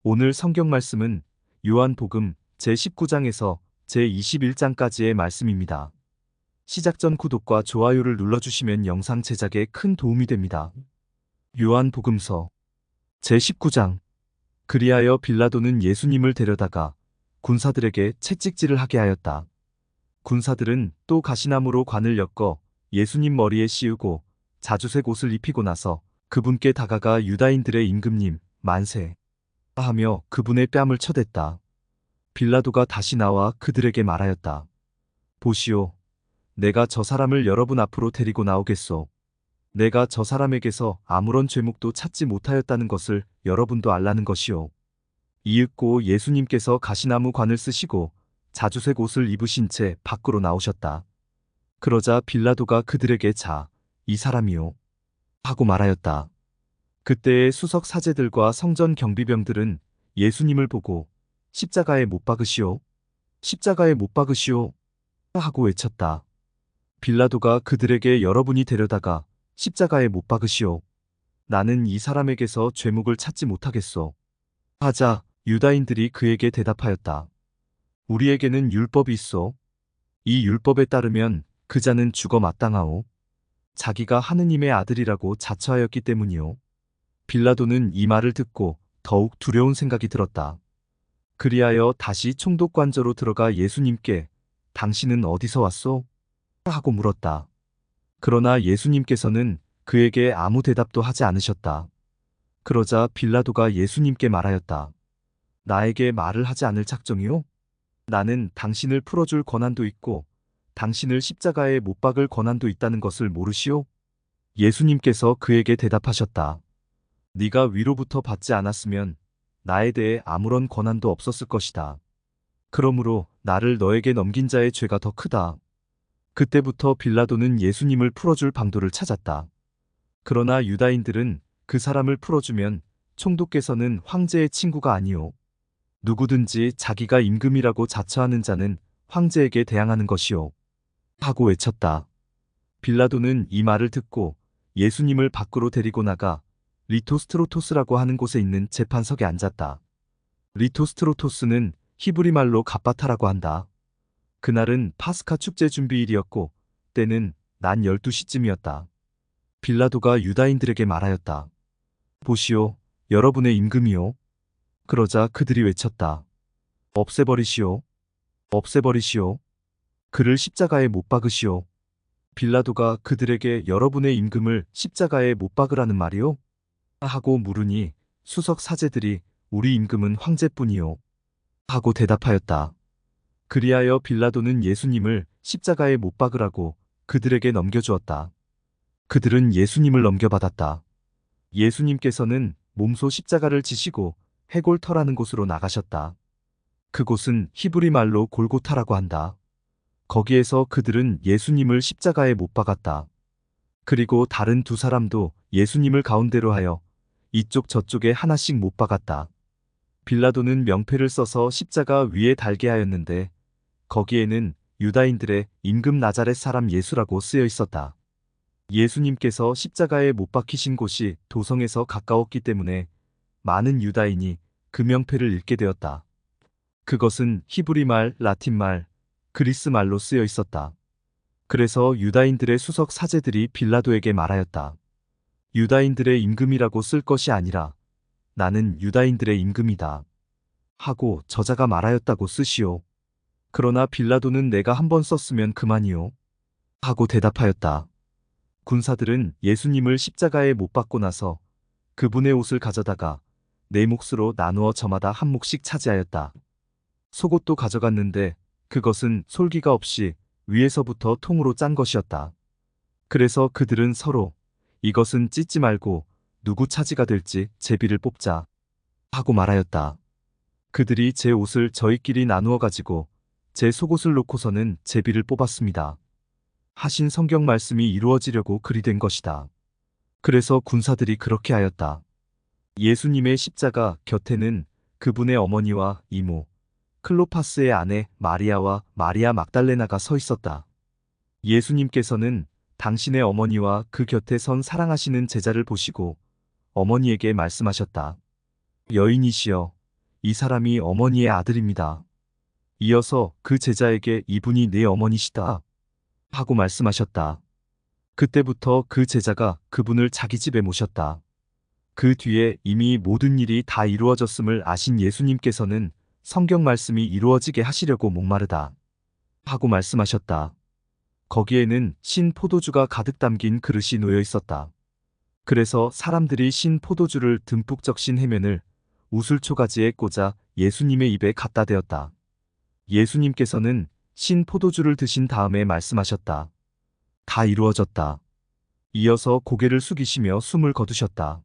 오늘 성경 말씀은 요한복음 제19장에서 제21장까지의 말씀입니다. 시작 전 구독과 좋아요를 눌러주시면 영상 제작에 큰 도움이 됩니다. 요한복음서 제19장. 그리하여 빌라도는 예수님을 데려다가 군사들에게 채찍질을 하게 하였다. 군사들은 또 가시나무로 관을 엮어 예수님 머리에 씌우고 자주색 옷을 입히고 나서 그분께 다가가 유다인들의 임금님 만세 하며 그분의 뺨을 쳐댔다. 빌라도가 다시 나와 그들에게 말하였다. 보시오, 내가 저 사람을 여러분 앞으로 데리고 나오겠소. 내가 저 사람에게서 아무런 죄목도 찾지 못하였다는 것을 여러분도 알라는 것이오. 이윽고 예수님께서 가시나무 관을 쓰시고 자주색 옷을 입으신 채 밖으로 나오셨다. 그러자 빌라도가 그들에게 이 사람이요 하고 말하였다. 그때의 수석 사제들과 성전 경비병들은 예수님을 보고 십자가에 못 박으시오, 십자가에 못 박으시오 하고 외쳤다. 빌라도가 그들에게 여러분이 데려다가 십자가에 못 박으시오. 나는 이 사람에게서 죄목을 찾지 못하겠소. 하자 유다인들이 그에게 대답하였다. 우리에게는 율법이 있소. 이 율법에 따르면 그 자는 죽어 마땅하오. 자기가 하느님의 아들이라고 자처하였기 때문이오. 빌라도는 이 말을 듣고 더욱 두려운 생각이 들었다. 그리하여 다시 총독관저로 들어가 예수님께 당신은 어디서 왔소? 하고 물었다. 그러나 예수님께서는 그에게 아무 대답도 하지 않으셨다. 그러자 빌라도가 예수님께 말하였다. 나에게 말을 하지 않을 작정이오? 나는 당신을 풀어줄 권한도 있고 당신을 십자가에 못 박을 권한도 있다는 것을 모르시오? 예수님께서 그에게 대답하셨다. 네가 위로부터 받지 않았으면 나에 대해 아무런 권한도 없었을 것이다. 그러므로 나를 너에게 넘긴 자의 죄가 더 크다. 그때부터 빌라도는 예수님을 풀어줄 방도를 찾았다. 그러나 유다인들은 그 사람을 풀어주면 총독께서는 황제의 친구가 아니오. 누구든지 자기가 임금이라고 자처하는 자는 황제에게 대항하는 것이오. 하고 외쳤다. 빌라도는 이 말을 듣고 예수님을 밖으로 데리고 나가 리토스트로토스라고 하는 곳에 있는 재판석에 앉았다. 리토스트로토스는 히브리 말로 갑바타라고 한다. 그날은 파스카 축제 준비일이었고 때는 낮 12시쯤이었다. 빌라도가 유다인들에게 말하였다. 보시오, 여러분의 임금이요. 그러자 그들이 외쳤다. 없애버리시오. 없애버리시오. 그를 십자가에 못 박으시오. 빌라도가 그들에게 여러분의 임금을 십자가에 못 박으라는 말이오? 하고 물으니 수석 사제들이 우리 임금은 황제뿐이요 하고 대답하였다. 그리하여 빌라도는 예수님을 십자가에 못 박으라고 그들에게 넘겨주었다. 그들은 예수님을 넘겨받았다. 예수님께서는 몸소 십자가를 지시고 해골터라는 곳으로 나가셨다. 그곳은 히브리 말로 골고타라고 한다. 거기에서 그들은 예수님을 십자가에 못 박았다. 그리고 다른 두 사람도 예수님을 가운데로 하여 이쪽 저쪽에 하나씩 못 박았다. 빌라도는 명패를 써서 십자가 위에 달게 하였는데 거기에는 유다인들의 임금 나자렛 사람 예수라고 쓰여 있었다. 예수님께서 십자가에 못 박히신 곳이 도성에서 가까웠기 때문에 많은 유다인이 그 명패를 읽게 되었다. 그것은 히브리 말, 라틴 말, 그리스 말로 쓰여 있었다. 그래서 유다인들의 수석 사제들이 빌라도에게 말하였다. 유다인들의 임금이라고 쓸 것이 아니라 나는 유다인들의 임금이다. 하고 저자가 말하였다고 쓰시오. 그러나 빌라도는 내가 한 번 썼으면 그만이오. 하고 대답하였다. 군사들은 예수님을 십자가에 못 박고 나서 그분의 옷을 가져다가 네 몫으로 나누어 저마다 한 몫씩 차지하였다. 속옷도 가져갔는데 그것은 솔기가 없이 위에서부터 통으로 짠 것이었다. 그래서 그들은 서로 이것은 찢지 말고 누구 차지가 될지 제비를 뽑자 하고 말하였다. 그들이 제 옷을 저희끼리 나누어 가지고 제 속옷을 놓고서는 제비를 뽑았습니다. 하신 성경 말씀이 이루어지려고 그리 된 것이다. 그래서 군사들이 그렇게 하였다. 예수님의 십자가 곁에는 그분의 어머니와 이모, 클로파스의 아내 마리아와 마리아 막달레나가 서 있었다. 예수님께서는 당신의 어머니와 그 곁에 선 사랑하시는 제자를 보시고 어머니에게 말씀하셨다. 여인이시여, 이 사람이 어머니의 아들입니다. 이어서 그 제자에게 이분이 내 어머니시다 하고 말씀하셨다. 그때부터 그 제자가 그분을 자기 집에 모셨다. 그 뒤에 이미 모든 일이 다 이루어졌음을 아신 예수님께서는 성경 말씀이 이루어지게 하시려고 목마르다 하고 말씀하셨다. 거기에는 신 포도주가 가득 담긴 그릇이 놓여 있었다. 그래서 사람들이 신 포도주를 듬뿍 적신 해면을 우슬초가지에 꽂아 예수님의 입에 갖다 대었다. 예수님께서는 신 포도주를 드신 다음에 말씀하셨다. 다 이루어졌다. 이어서 고개를 숙이시며 숨을 거두셨다.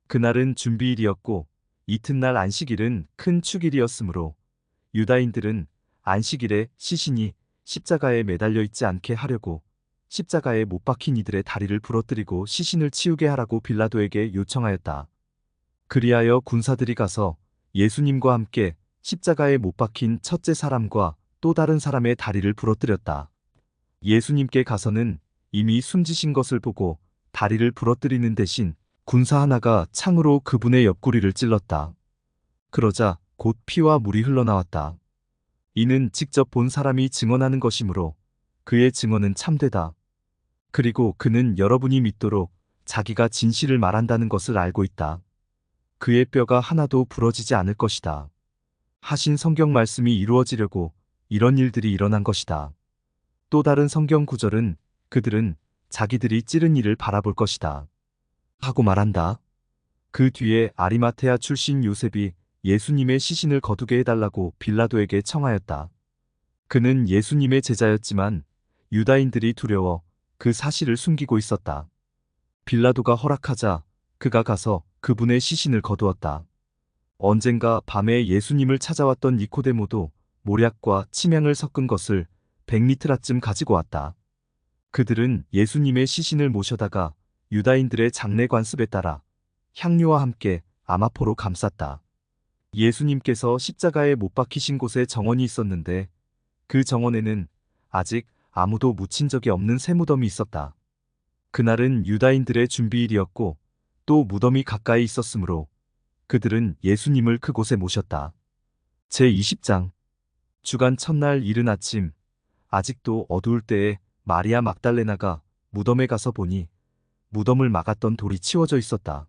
그날은 준비일이었고 이튿날 안식일은 큰 축일이었으므로 유다인들은 안식일에 시신이 십자가에 매달려 있지 않게 하려고 십자가에 못 박힌 이들의 다리를 부러뜨리고 시신을 치우게 하라고 빌라도에게 요청하였다. 그리하여 군사들이 가서 예수님과 함께 십자가에 못 박힌 첫째 사람과 또 다른 사람의 다리를 부러뜨렸다. 예수님께 가서는 이미 숨지신 것을 보고 다리를 부러뜨리는 대신 군사 하나가 창으로 그분의 옆구리를 찔렀다. 그러자 곧 피와 물이 흘러나왔다. 이는 직접 본 사람이 증언하는 것이므로 그의 증언은 참되다. 그리고 그는 여러분이 믿도록 자기가 진실을 말한다는 것을 알고 있다. 그의 뼈가 하나도 부러지지 않을 것이다. 하신 성경 말씀이 이루어지려고 이런 일들이 일어난 것이다. 또 다른 성경 구절은 그들은 자기들이 찌른 이를 바라볼 것이다 하고 말한다. 그 뒤에 아리마테아 출신 요셉이 예수님의 시신을 거두게 해달라고 빌라도에게 청하였다. 그는 예수님의 제자였지만 유다인들이 두려워 그 사실을 숨기고 있었다. 빌라도가 허락하자 그가 가서 그분의 시신을 거두었다. 언젠가 밤에 예수님을 찾아왔던 니코데모도 모략과 침향을 섞은 것을 100리트라쯤 가지고 왔다. 그들은 예수님의 시신을 모셔다가 유다인들의 장례 관습에 따라 향료와 함께 아마포로 감쌌다. 예수님께서 십자가에 못 박히신 곳에 정원이 있었는데 그 정원에는 아직 아무도 묻힌 적이 없는 새 무덤이 있었다. 그날은 유다인들의 준비일이었고 또 무덤이 가까이 있었으므로 그들은 예수님을 그곳에 모셨다. 제20장 주간 첫날 이른 아침 아직도 어두울 때에 마리아 막달레나가 무덤에 가서 보니 무덤을 막았던 돌이 치워져 있었다.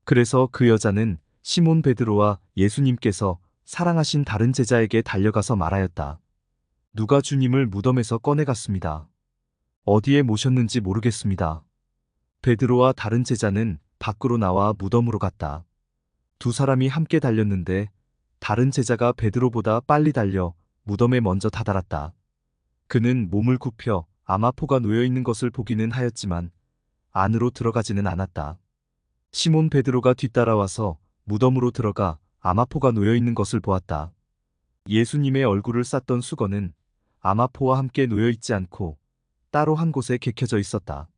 그래서 그 여자는 시몬 베드로와 예수님께서 사랑하신 다른 제자에게 달려가서 말하였다. 누가 주님을 무덤에서 꺼내갔습니다. 어디에 모셨는지 모르겠습니다. 베드로와 다른 제자는 밖으로 나와 무덤으로 갔다. 두 사람이 함께 달렸는데 다른 제자가 베드로보다 빨리 달려 무덤에 먼저 다다랐다. 그는 몸을 굽혀 아마포가 놓여 있는 것을 보기는 하였지만 안으로 들어가지는 않았다. 시몬 베드로가 뒤따라와서 무덤으로 들어가 아마포가 놓여 있는 것을 보았다. 예수님의 얼굴을 쌌던 수건은 아마포와 함께 놓여 있지 않고 따로 한 곳에 개켜져 있었다.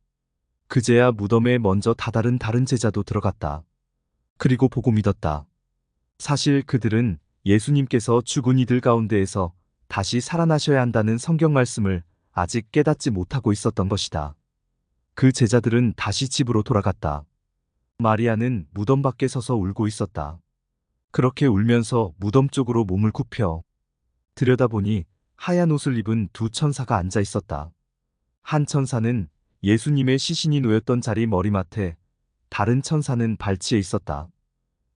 그제야 무덤에 먼저 다다른 다른 제자도 들어갔다. 그리고 보고 믿었다. 사실 그들은 예수님께서 죽은 이들 가운데에서 다시 살아나셔야 한다는 성경 말씀을 아직 깨닫지 못하고 있었던 것이다. 그 제자들은 다시 집으로 돌아갔다. 마리아는 무덤 밖에 서서 울고 있었다. 그렇게 울면서 무덤 쪽으로 몸을 굽혀 들여다보니 하얀 옷을 입은 두 천사가 앉아 있었다. 한 천사는 예수님의 시신이 놓였던 자리 머리맡에, 다른 천사는 발치에 있었다.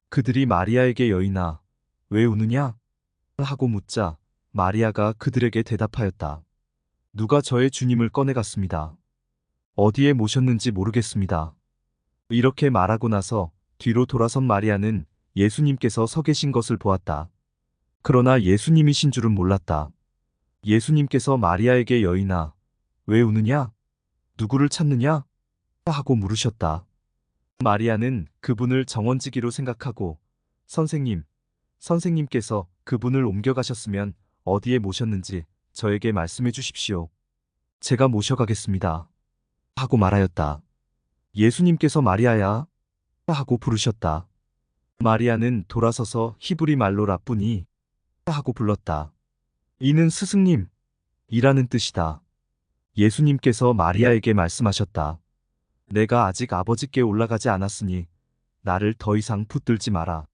그들이 마리아에게 여인아, 왜 우느냐? 하고 묻자 마리아가 그들에게 대답하였다. 누가 저의 주님을 꺼내갔습니다. 어디에 모셨는지 모르겠습니다. 이렇게 말하고 나서 뒤로 돌아선 마리아는 예수님께서 서 계신 것을 보았다. 그러나 예수님이신 줄은 몰랐다. 예수님께서 마리아에게 여인아, 왜 우느냐? 누구를 찾느냐? 하고 물으셨다. 마리아는 그분을 정원지기로 생각하고 선생님께서 그분을 옮겨가셨으면 어디에 모셨는지 저에게 말씀해 주십시오. 제가 모셔가겠습니다. 하고 말하였다. 예수님께서 마리아야 하고 부르셨다. 마리아는 돌아서서 히브리 말로 라쁘니 하고 불렀다. 이는 스승님 이라는 뜻이다. 예수님께서 마리아에게 말씀하셨다. 내가 아직 아버지께 올라가지 않았으니 나를 더 이상 붙들지 마라.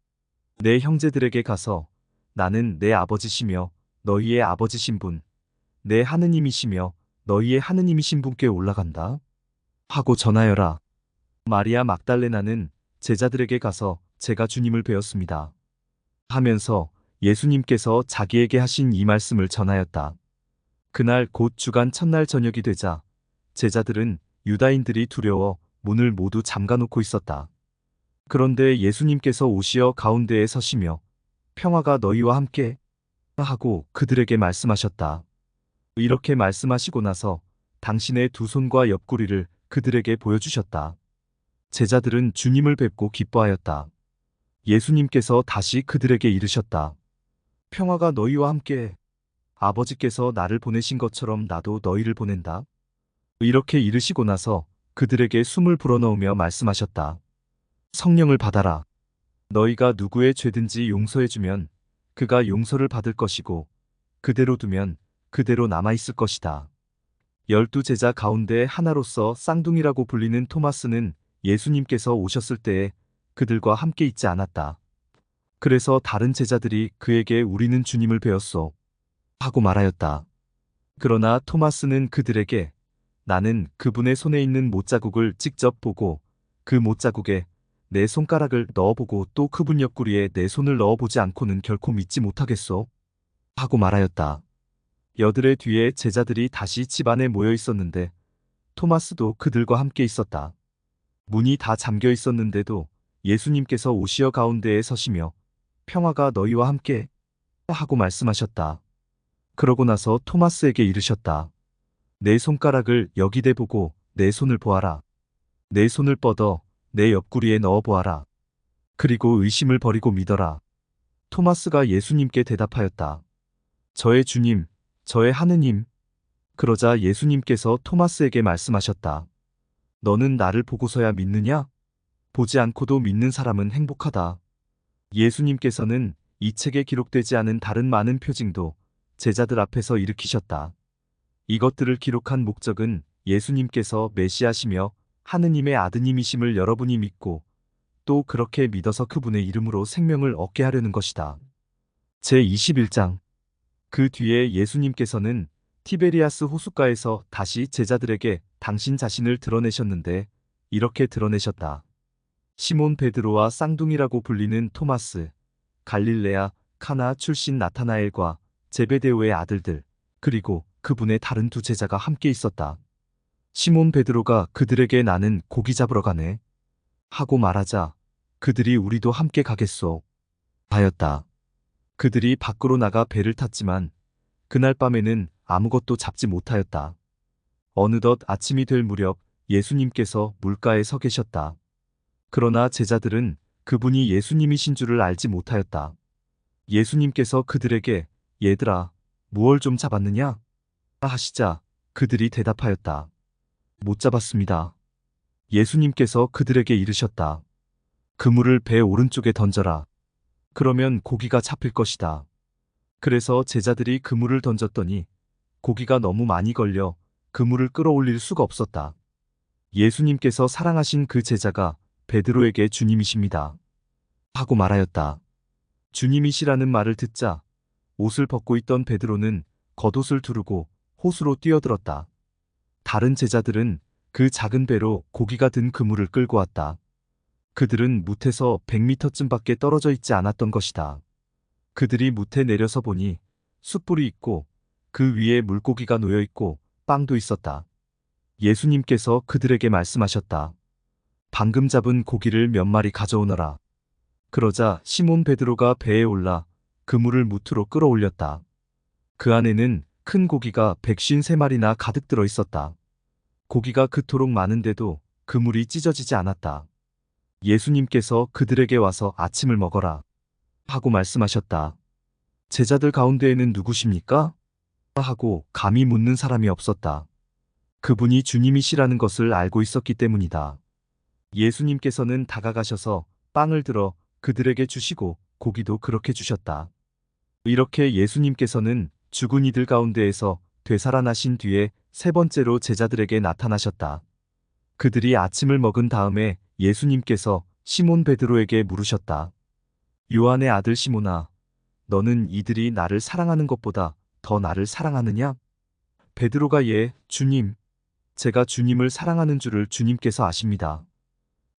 내 형제들에게 가서 나는 내 아버지시며 너희의 아버지신 분, 내 하느님이시며 너희의 하느님이신 분께 올라간다 하고 전하여라. 마리아 막달레나는 제자들에게 가서 제가 주님을 뵈었습니다 하면서 예수님께서 자기에게 하신 이 말씀을 전하였다. 그날 곧 주간 첫날 저녁이 되자 제자들은 유다인들이 두려워 문을 모두 잠가놓고 있었다. 그런데 예수님께서 오시어 가운데에 서시며 평화가 너희와 함께 하고 그들에게 말씀하셨다. 이렇게 말씀하시고 나서 당신의 두 손과 옆구리를 그들에게 보여주셨다. 제자들은 주님을 뵙고 기뻐하였다. 예수님께서 다시 그들에게 이르셨다. 평화가 너희와 함께. 아버지께서 나를 보내신 것처럼 나도 너희를 보낸다. 이렇게 이르시고 나서 그들에게 숨을 불어넣으며 말씀하셨다. 성령을 받아라. 너희가 누구의 죄든지 용서해주면 그가 용서를 받을 것이고 그대로 두면 그대로 남아있을 것이다. 12제자 가운데 하나로서 쌍둥이라고 불리는 토마스는 예수님께서 오셨을 때에 그들과 함께 있지 않았다. 그래서 다른 제자들이 그에게 우리는 주님을 배웠소 하고 말하였다. 그러나 토마스는 그들에게 나는 그분의 손에 있는 못자국을 직접 보고 그 못자국에 내 손가락을 넣어보고 또 그분 옆구리에 내 손을 넣어보지 않고는 결코 믿지 못하겠소 하고 말하였다. 여드레 뒤에 제자들이 다시 집 안에 모여 있었는데 토마스도 그들과 함께 있었다. 문이 다 잠겨 있었는데도 예수님께서 오시어 가운데에 서시며 평화가 너희와 함께 하고 말씀하셨다. 그러고 나서 토마스에게 이르셨다. 내 손가락을 여기 대보고 내 손을 보아라. 내 손을 뻗어 내 옆구리에 넣어 보아라. 그리고 의심을 버리고 믿어라. 토마스가 예수님께 대답하였다. 저의 주님, 저의 하느님. 그러자 예수님께서 토마스에게 말씀하셨다. 너는 나를 보고서야 믿느냐? 보지 않고도 믿는 사람은 행복하다. 예수님께서는 이 책에 기록되지 않은 다른 많은 표징도 제자들 앞에서 일으키셨다. 이것들을 기록한 목적은 예수님께서 메시아시며 하느님의 아드님이심을 여러분이 믿고 또 그렇게 믿어서 그분의 이름으로 생명을 얻게 하려는 것이다. 제21장. 그 뒤에 예수님께서는 티베리아스 호숫가에서 다시 제자들에게 당신 자신을 드러내셨는데 이렇게 드러내셨다. 시몬 베드로와 쌍둥이라고 불리는 토마스, 갈릴레아 카나 출신 나타나엘과 제베데오의 아들들, 그리고 그분의 다른 두 제자가 함께 있었다. 시몬 베드로가 그들에게 나는 고기 잡으러 가네 하고 말하자 그들이 우리도 함께 가겠소 하였다. 그들이 밖으로 나가 배를 탔지만 그날 밤에는 아무것도 잡지 못하였다. 어느덧 아침이 될 무렵 예수님께서 물가에 서 계셨다. 그러나 제자들은 그분이 예수님이신 줄을 알지 못하였다. 예수님께서 그들에게 얘들아, 무얼 좀 잡았느냐? 하시자 그들이 대답하였다. 못 잡았습니다. 예수님께서 그들에게 이르셨다. 그물을 배 오른쪽에 던져라. 그러면 고기가 잡힐 것이다. 그래서 제자들이 그물을 던졌더니 고기가 너무 많이 걸려 그물을 끌어올릴 수가 없었다. 예수님께서 사랑하신 그 제자가 베드로에게 주님이십니다 하고 말하였다. 주님이시라는 말을 듣자 옷을 벗고 있던 베드로는 겉옷을 두르고 호수로 뛰어들었다. 다른 제자들은 그 작은 배로 고기가 든 그물을 끌고 왔다. 그들은 뭇에서 100m쯤밖에 떨어져 있지 않았던 것이다. 그들이 뭇에 내려서 보니 숯불이 있고 그 위에 물고기가 놓여 있고 빵도 있었다. 예수님께서 그들에게 말씀하셨다. 방금 잡은 고기를 몇 마리 가져오너라. 그러자 시몬 베드로가 배에 올라 그물을 뭇으로 끌어올렸다. 그 안에는 큰 고기가 153마리나 가득 들어 있었다. 고기가 그토록 많은데도 그물이 찢어지지 않았다. 예수님께서 그들에게 와서 아침을 먹어라 하고 말씀하셨다. 제자들 가운데에는 누구십니까? 하고 감히 묻는 사람이 없었다. 그분이 주님이시라는 것을 알고 있었기 때문이다. 예수님께서는 다가가셔서 빵을 들어 그들에게 주시고 고기도 그렇게 주셨다. 이렇게 예수님께서는 죽은 이들 가운데에서 되살아나신 뒤에 세 번째로 제자들에게 나타나셨다. 그들이 아침을 먹은 다음에 예수님께서 시몬 베드로에게 물으셨다. 요한의 아들 시몬아, 너는 이들이 나를 사랑하는 것보다 더 나를 사랑하느냐? 베드로가 주님, 제가 주님을 사랑하는 줄을 주님께서 아십니다.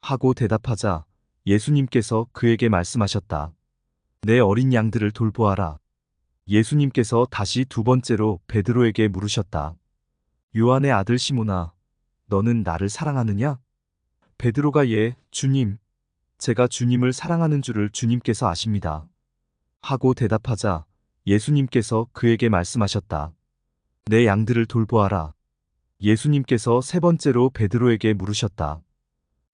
하고 대답하자 예수님께서 그에게 말씀하셨다. 내 어린 양들을 돌보아라. 예수님께서 다시 두 번째로 베드로에게 물으셨다. 요한의 아들 시몬아, 너는 나를 사랑하느냐? 베드로가 주님, 제가 주님을 사랑하는 줄을 주님께서 아십니다. 하고 대답하자 예수님께서 그에게 말씀하셨다. 내 양들을 돌보아라. 예수님께서 세 번째로 베드로에게 물으셨다.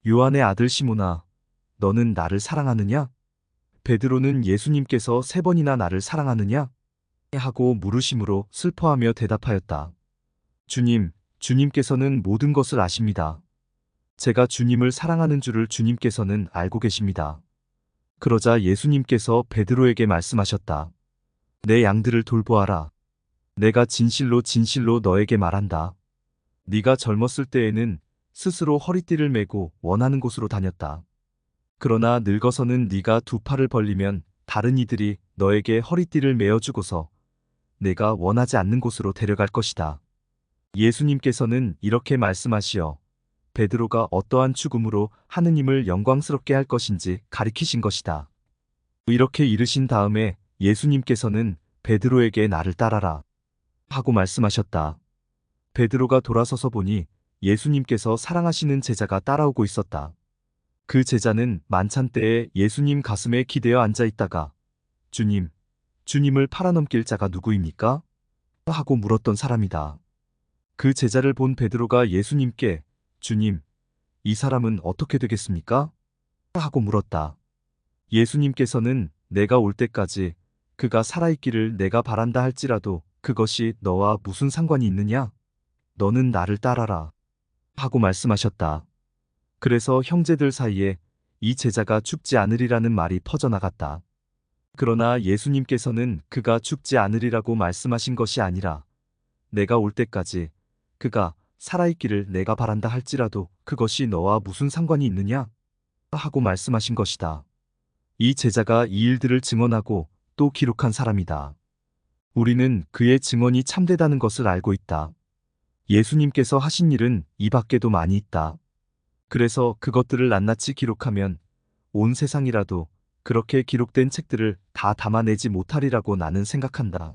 요한의 아들 시몬아, 너는 나를 사랑하느냐? 베드로는 예수님께서 세 번이나 나를 사랑하느냐? 하고 물으심으로 슬퍼하며 대답하였다. 주님, 주님께서는 모든 것을 아십니다. 제가 주님을 사랑하는 줄을 주님께서는 알고 계십니다. 그러자 예수님께서 베드로에게 말씀하셨다. 내 양들을 돌보아라. 내가 진실로 진실로 너에게 말한다. 네가 젊었을 때에는 스스로 허리띠를 메고 원하는 곳으로 다녔다. 그러나 늙어서는 네가 두 팔을 벌리면 다른 이들이 너에게 허리띠를 메어주고서 내가 원하지 않는 곳으로 데려갈 것이다. 예수님께서는 이렇게 말씀하시어 베드로가 어떠한 죽음으로 하느님을 영광스럽게 할 것인지 가리키신 것이다. 이렇게 이르신 다음에 예수님께서는 베드로에게 나를 따라라 하고 말씀하셨다. 베드로가 돌아서서 보니 예수님께서 사랑하시는 제자가 따라오고 있었다. 그 제자는 만찬 때에 예수님 가슴에 기대어 앉아 있다가 주님, 주님을 팔아넘길 자가 누구입니까? 하고 물었던 사람이다. 그 제자를 본 베드로가 예수님께 주님, 이 사람은 어떻게 되겠습니까? 하고 물었다. 예수님께서는 내가 올 때까지 그가 살아있기를 내가 바란다 할지라도 그것이 너와 무슨 상관이 있느냐? 너는 나를 따라라. 하고 말씀하셨다. 그래서 형제들 사이에 이 제자가 죽지 않으리라는 말이 퍼져나갔다. 그러나 예수님께서는 그가 죽지 않으리라고 말씀하신 것이 아니라 내가 올 때까지 그가 살아있기를 내가 바란다 할지라도 그것이 너와 무슨 상관이 있느냐? 하고 말씀하신 것이다. 이 제자가 이 일들을 증언하고 또 기록한 사람이다. 우리는 그의 증언이 참되다는 것을 알고 있다. 예수님께서 하신 일은 이 밖에도 많이 있다. 그래서 그것들을 낱낱이 기록하면 온 세상이라도 그렇게 기록된 책들을 다 담아내지 못하리라고 나는 생각한다.